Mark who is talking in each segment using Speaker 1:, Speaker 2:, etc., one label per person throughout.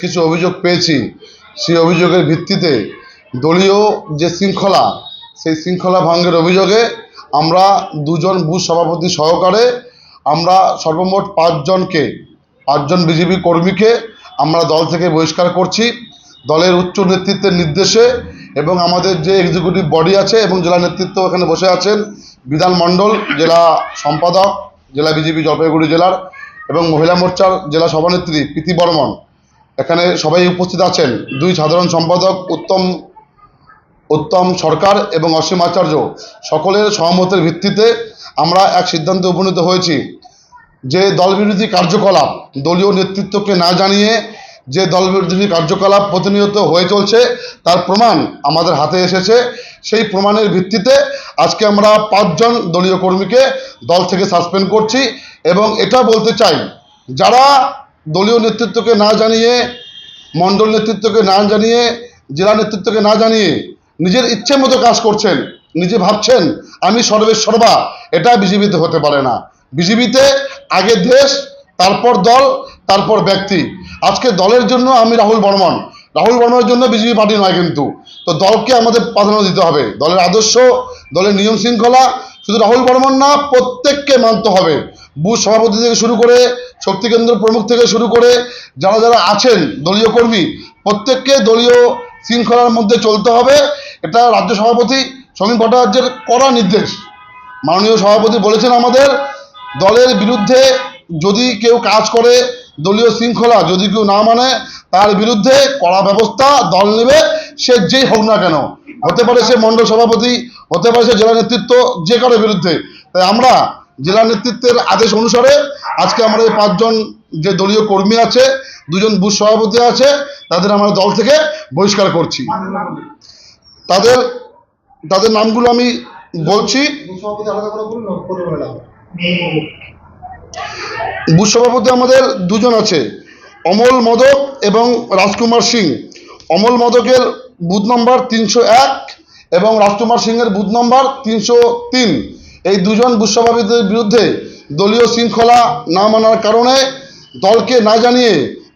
Speaker 1: কিছু অভিযোগ পেয়েছি, সেই অভিযোগের ভিত্তিতে দলীয় যে শৃঙ্খলা, সেই শৃঙ্খলা ভঙ্গের অভিযোগে আমরা দুজন বুথ সভাপতি সহকারে আমরা সর্বমোট পাঁচজন বিজেপি কর্মীকে আমরা দল থেকে বহিষ্কার করছি দলের উচ্চ নেতৃত্বের নির্দেশে। এবং আমাদের যে এক্সিকিউটিভ বডি আছে এবং জেলা নেতৃত্ব এখানে বসে আছেন, বিধান মণ্ডল জেলা সম্পাদক জেলা বিজেপি জলপাইগুড়ি জেলার, এবং মহিলা মোর্চার জেলা সভানেত্রী প্রীতি বর্মন, এখানে সবাই উপস্থিত আছেন। দুই সাধারণ সম্পাদক উত্তম সরকার এবং অসীম আচার্য, সকলের সহমতের ভিত্তিতে আমরা এক সিদ্ধান্তে উপনীত হয়েছি যে দলবিরোধী কার্যকলাপ দলীয় নেতৃত্বকে না জানিয়ে যে দলবিরোধী কার্যকলাপ প্রতিনিয়ত হয়ে চলছে তার প্রমাণ আমাদের হাতে এসেছে। সেই প্রমাণের ভিত্তিতে আজকে আমরা 5 জন দলীয় কর্মীকে দল থেকে সাসপেন্ড করছি। এবং এটা বলতে চাই, যারা দলীয় নেতৃত্বকে না জানিয়ে, মণ্ডল নেতৃত্বকে না জানিয়ে, জেলা নেতৃত্বকে না জানিয়ে নিজের ইচ্ছে মতো কাজ করছেন, নিজে ভাবছেন আমি সর্বেসর্বা, এটা বিজেপিতে হতে পারে না। বিজেপিতে আগে দেশ, তারপর দল, তারপর ব্যক্তি। আজকে দলের জন্য আমি রাহুল বর্মনের জন্য বিজেপি পার্টি নয়, কিন্তু তো দলকে আমাদের প্রাধান্য দিতে হবে। দলের আদর্শ, দলের নিয়ম শৃঙ্খলা শুধু রাহুল বর্মন না, প্রত্যেককে মানতে হবে। বুথ সভাপতি থেকে শুরু করে, শক্তি কেন্দ্র প্রমুখ থেকে শুরু করে যারা যারা আছেন দলীয় কর্মী, প্রত্যেককে দলীয় শৃঙ্খলার মধ্যে চলতে হবে। এটা রাজ্য সভাপতি সমীর ভট্টাচার্যের কড়া নির্দেশ। মাননীয় সভাপতি বলেছেন আমাদের দলের বিরুদ্ধে যদি কেউ কাজ করে, দলীয় শৃঙ্খলা যদি কেউ না মানে, তার বিরুদ্ধে কড়া ব্যবস্থা দল নেবে, সে যেই হোক না কেন। হতে পারে সে মণ্ডল সভাপতি, হতে পারে সে জেলা নেতৃত্ব, যে কারোর বিরুদ্ধে। তাই আমরা জেলা নেতৃত্বের আদেশ অনুসারে আজকে আমরা এই 5 জন যে দলীয় কর্মী আছে, 2 জন বুথ সভাপতি আছে, তাদের আমরা দল থেকে বহিষ্কার করছি। তাদের নামগুলো আমি বলছি। বুথ সভাপতি আমাদের 2 জন আছে, অমল মদক এবং রাজকুমার সিং। অমল মদকের বুথ নম্বর 301 এবং রাজকুমার সিংয়ের বুথ নম্বর 303। এই 2 জন বুথ সভাপতির বিরুদ্ধে দলীয় শৃঙ্খলা না মানার কারণে, দলকে না জানিয়ে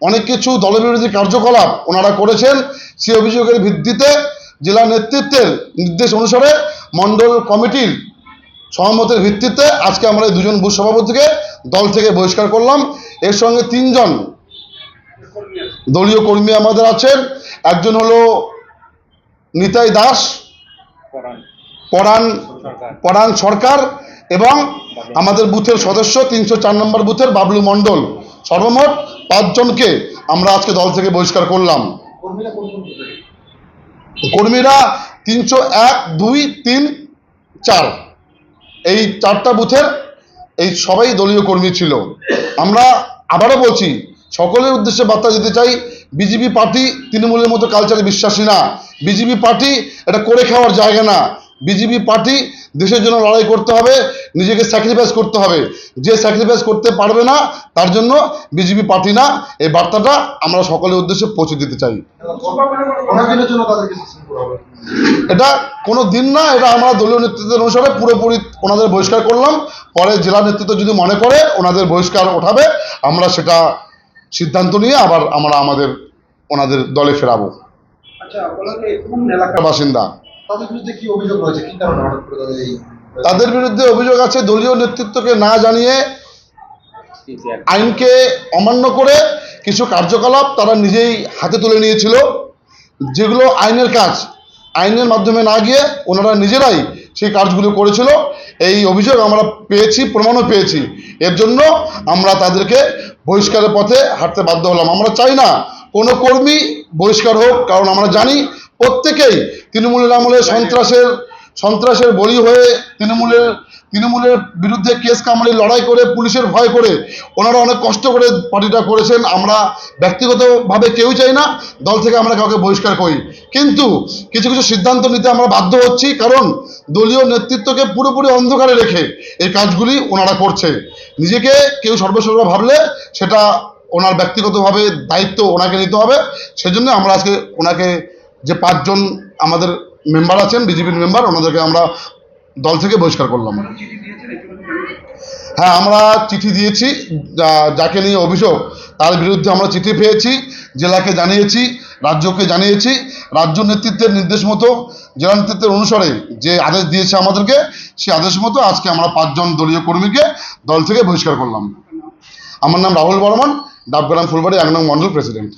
Speaker 1: অনেক কিছু দলবিরোধী কার্যকলাপ ওনারা করেছেন। সেই অভিযোগের ভিত্তিতে জেলা নেতৃত্বের নির্দেশ অনুসারে মণ্ডল কমিটির সহমতের ভিত্তিতে আজকে আমরা এই 2 জন বুথ সভাপতিকে দল থেকে বহিষ্কার করলাম। এর সঙ্গে 3 জন দলীয় কর্মী আমাদের আছেন। একজন হলো নিতাই দাস, পরাণ সরকার এবং আমাদের বুথের সদস্য 304 নম্বর বুথের বাবলু মণ্ডল। সর্বমোট 5 জনকে আমরা আজকে দল থেকে বহিষ্কার করলাম। কর্মীরা 301, 2, 3, 4 এই 4টা বুথের এই সবাই দলীয় কর্মী ছিল। আমরা আবারও বলছি, সকলের উদ্দেশ্যে বার্তা দিতে চাই, বিজেপি পার্টি তৃণমূলের মতো কালচারে বিশ্বাসী না। বিজেপি পার্টি এটা করে খাওয়ার জায়গা না। বিজেপি পার্টি দেশের জন্য লড়াই করতে হবে, নিজেকে স্যাক্রিফাইস করতে হবে। যে স্যাক্রিফাইস করতে পারবে না তার জন্য বিজেপি পার্টি না। এই বার্তাটা আমরা সকলের উদ্দেশ্যে পৌঁছে দিতে চাই। এটা কোনো দিন না, এটা আমরা দলীয় নেতৃত্বের অনুসারে পুরোপুরি ওনাদের বহিষ্কার করলাম। পরে জেলা নেতৃত্ব যদি মনে করে ওনাদের বহিষ্কার ওঠাবে, আমরা সেটা সিদ্ধান্ত নিয়ে আবার আমরা ওনাদের দলে ফেরাবো। বাসিন্দা তাদের বিরুদ্ধে অভিযোগ আছে দলীয় নেতৃত্বকে না জানিয়ে, আইনকে অমান্য করে কিছু কার্যকলাপ তারা নিজেই হাতে তুলে নিয়েছিল, যেগুলো আইনের কাজ, আইনের মাধ্যমে না গিয়ে ওনারা নিজেরাই সেই কাজগুলো করেছিল। এই অভিযোগ আমরা পেয়েছি, প্রমাণও পেয়েছি। এর জন্য আমরা তাদেরকে বহিষ্কারের পথে হাঁটতে বাধ্য হলাম। আমরা চাই না কোনো কর্মী বহিষ্কার হোক, কারণ আমরা জানি প্রত্যেকেই তৃণমূলের আমলে সন্ত্রাসের বলি হয়ে তৃণমূলের বিরুদ্ধে কেস কামারি লড়াই করে, পুলিশের ভয় করে ওনারা অনেক কষ্ট করে পার্টিটা করেছেন। আমরা ব্যক্তিগতভাবে কেউ চাই না দল থেকে আমরা কাউকে বহিষ্কার করি, কিন্তু কিছু কিছু সিদ্ধান্ত নিতে আমরা বাধ্য হচ্ছি, কারণ দলীয় নেতৃত্বকে পুরোপুরি অন্ধকারে রেখে এই কাজগুলি ওনারা করছে। নিজেকে কেউ সর্বসর্বা ভাবলে সেটা ওনার ব্যক্তিগতভাবে দায়িত্ব ওনাকে নিতে হবে। সেজন্য আমরা আজকে ওনাকে যে 5 জন আমাদের মেম্বার আছেন, বিজেপির মেম্বার, ওনাদেরকে আমরা দল থেকে বহিষ্কার করলাম। হ্যাঁ, আমরা চিঠি দিয়েছি, যাকে নিয়ে অভিযোগ তার বিরুদ্ধে আমরা চিঠি পেয়েছি, জেলাকে জানিয়েছি, রাজ্যকে জানিয়েছি। রাজ্য নেতৃত্বের নির্দেশ মতো, জেলা নেতৃত্বের অনুসারে যে আদেশ দিয়েছে আমাদেরকে, সেই আদেশ মতো আজকে আমরা 5 জন দলীয় কর্মীকে দল থেকে বহিষ্কার করলাম। আমার নাম রাহুল বর্মন, ডাবগ্রাম ফুলবাড়ি 1 নং মন্ডল প্রেসিডেন্ট।